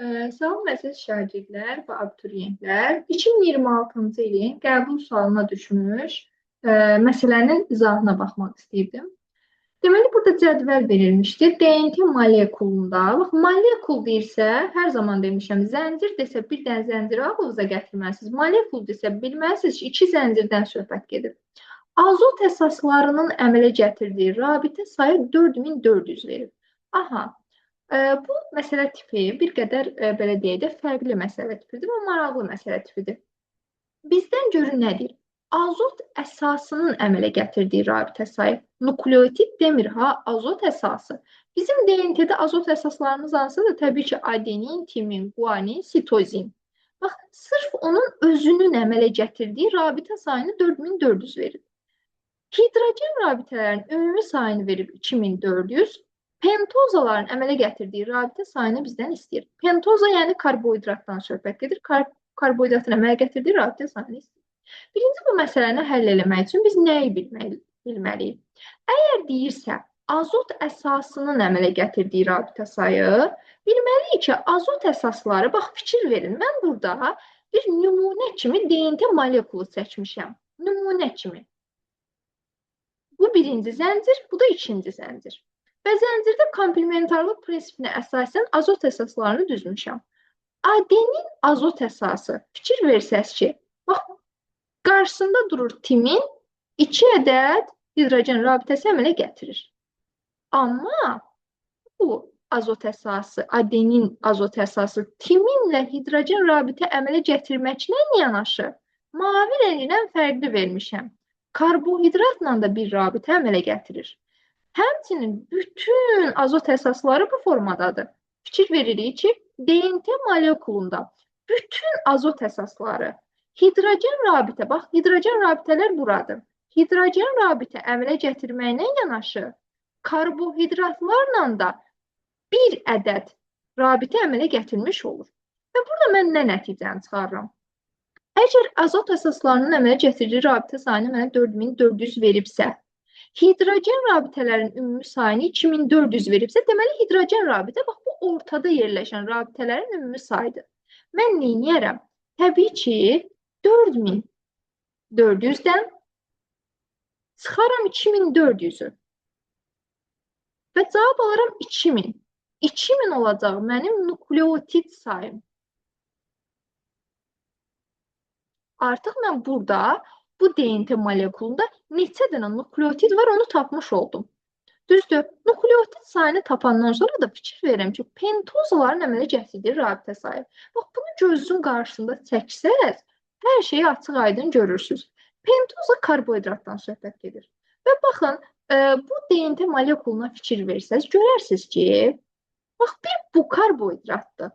Salam əziz şagirdlər və abituriyentlər. 2026-cı ilin qəbul sualına düşmüş məsələnin izahına baxmaq istəyirdim. Deməli, burada cədvəl verilmişdir. DNT molekulunda, bax, molekul deyirsə, hər zaman demişəm, zəncir desə bir dənə zənciri ağlınıza gətirməlisiniz. Molekul desə bilməlisiniz ki, iki zəncirdən söhbət gedir. Azot əsaslarının əmələ gətirdiyi rabitə sayı 4400 verir. Aha, bu məsələ tipi bir qədər belə deyək də fərqli məsələ tipidir və maraqlı məsələ tipidir. Bizdən görün nədir? Azot əsasının əmələ gətirdiyi rabitə sayı. Nukleotit demir ha, azot əsası. Bizim DNT-də azot əsaslarımız hansıdır? Təbii ki, adenin, timin, guanin, sitozin. Bax, sırf onun özünün əmələ gətirdiyi rabitə sayını 4400 verir. Hidrogen rabitələrin ümumi sayını verib 2400, pentozaların əmələ gətirdiyi rabitə sayını bizdən istəyir. Pentoza yəni karbohidratdan söhbət gedir. Karbohidratın əmələ gətirdiyi rabitə sayını istəyir. Birinci bu məsələni həll etmək üçün biz nəyi bilməliyik? Əgər deyirsə, azot əsasının əmələ gətirdiyi rabitə sayı, bilməliyik ki, azot əsasları, bax, fikir verin, mən burada bir nümunə kimi DNT molekulu çəkmişəm. Nümunə kimi. Bu birinci zəncir, bu da ikinci zəncir. Və zəncirdə komplementarlıq prinsipinə əsasən azot əsaslarını düzmüşəm. Adenin azot əsası, fikir versəz ki, bax, qarşısında durur timin 2 ədəd hidrogen rabitəsi əmələ gətirir. Amma bu azot əsası, adenin azot əsası timinlə hidrogen rabitə əmələ gətirməklə yanaşı, mavi rəngindən fərqli vermişəm. Karbohidratla da bir rabitə əmələ gətirir. Həmçinin bütün azot əsasları bu formadadır. Fikir veririk ki, DNT molekulunda bütün azot əsasları hidrogen rabitə, bax, hidrogen rabitələr buradır. Hidrogen rabitə əmələ gətirməklə yanaşı, karbohidratlarla da bir ədəd rabitə əmələ gətirmiş olur. Və burada mən nə nəticəni çıxarıram? Əgər azot əsaslarının əmələ gətirdiyi rabitə sayını mənə 4400 veribsə, hidrogen rabitələrin ümumi sayını 2400 veribsə, deməli hidrogen rabitə, bax, bu ortada yerləşən rabitələrin ümumi sayıdır. Mən neyniyərəm? Təbii ki, 4400-dən çıxaram 2400-ü və cavab alaram 2000. 2000 olacaq mənim nukleotit sayım. Artıq mən burada bu DNT molekulunda neçə dənə nukleotid var, onu tapmış oldum. Düzdür, nukleotid sayını tapandan sonra da fikir verirəm ki, pentozaların əmələ gətirdiyi rabitə sayı. Bax, bunu gözünüzün qarşısında çəksəz, hər şeyi açıq-aydın görürsünüz. Pentoza karbohidratdan söhbət gedir. Və baxın, bu DNT molekuluna fikir versəz, görərsiniz ki, bax, bu karbohidratdır.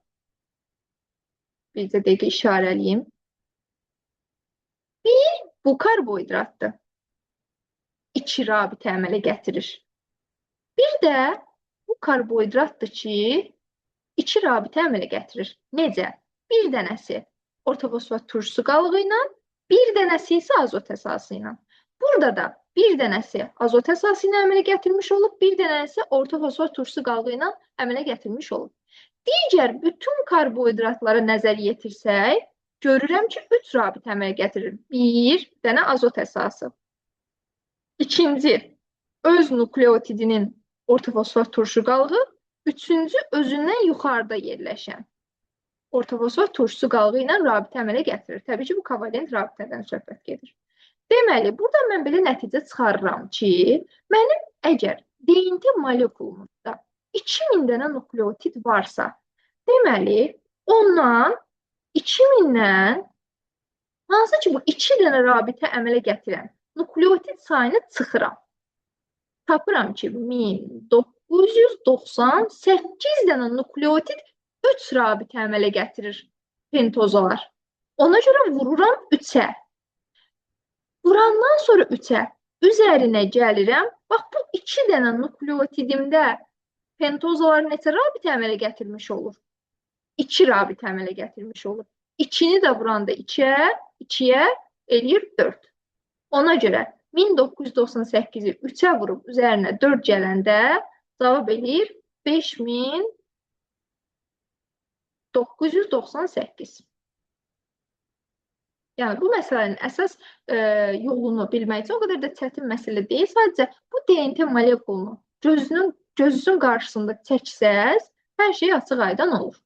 Bir də dəqiqə işarəliyim. Bu karbohidratdır. İki rabitə əmələ gətirir. Bir də bu karbohidratdır ki, iki rabitə əmələ gətirir. Necə? Bir dənəsi ortofosfat turşusu qalığı ilə, bir dənəsi isə azot əsası ilə. Burada da bir dənəsi azot əsası ilə əmələ gətirmiş olub, bir dənəsi ortofosfat turşusu qalığı ilə əmələ gətirmiş olub. Digər bütün karbohidratlara nəzər yetirsək, görürəm ki, 3 rabitə əmələ gətirir. Bir dənə azot əsası. İkinci, öz nukleotidinin ortofosfat turşu qalığı. Üçüncü, özündən yuxarıda yerləşən ortofosfat turşusu qalığı ilə rabitə əmələ gətirir. Təbii ki, bu kovalent rabitədən söhbət gedir. Deməli, burada mən belə nəticə çıxarıram ki, mənim əgər DNT molekulumuzda 2000 dənə nukleotid varsa, deməli, ondan 2000-dən hansı ki, bu 2 dənə rabitə əmələ gətirən nukleotid sayını çıxıram. Tapıram ki, 1998 dənə nukleotid 3 rabitə əmələ gətirir pentozalar. Ona görə vururam 3-ə. Vurandan sonra 3-ə üzərinə gəlirəm. Bax, bu 2 dənə nukleotidimdə pentozalar neçə rabitə əmələ gətirmiş olur? 2 rabitə əmələ gətirmiş olur. 2-ni də vuranda 2-yə eləyir 4. Ona görə 1998-i 3-ə vurub üzərinə 4 gələndə cavab eləyir 5000 998. Yəni bu məsələnin əsas yolunu bilmək üçün o qədər də çətin məsələ deyil. Sadəcə bu DNT molekulunu gözünün qarşısında çəksəz, hər şey açıq-aydın olur.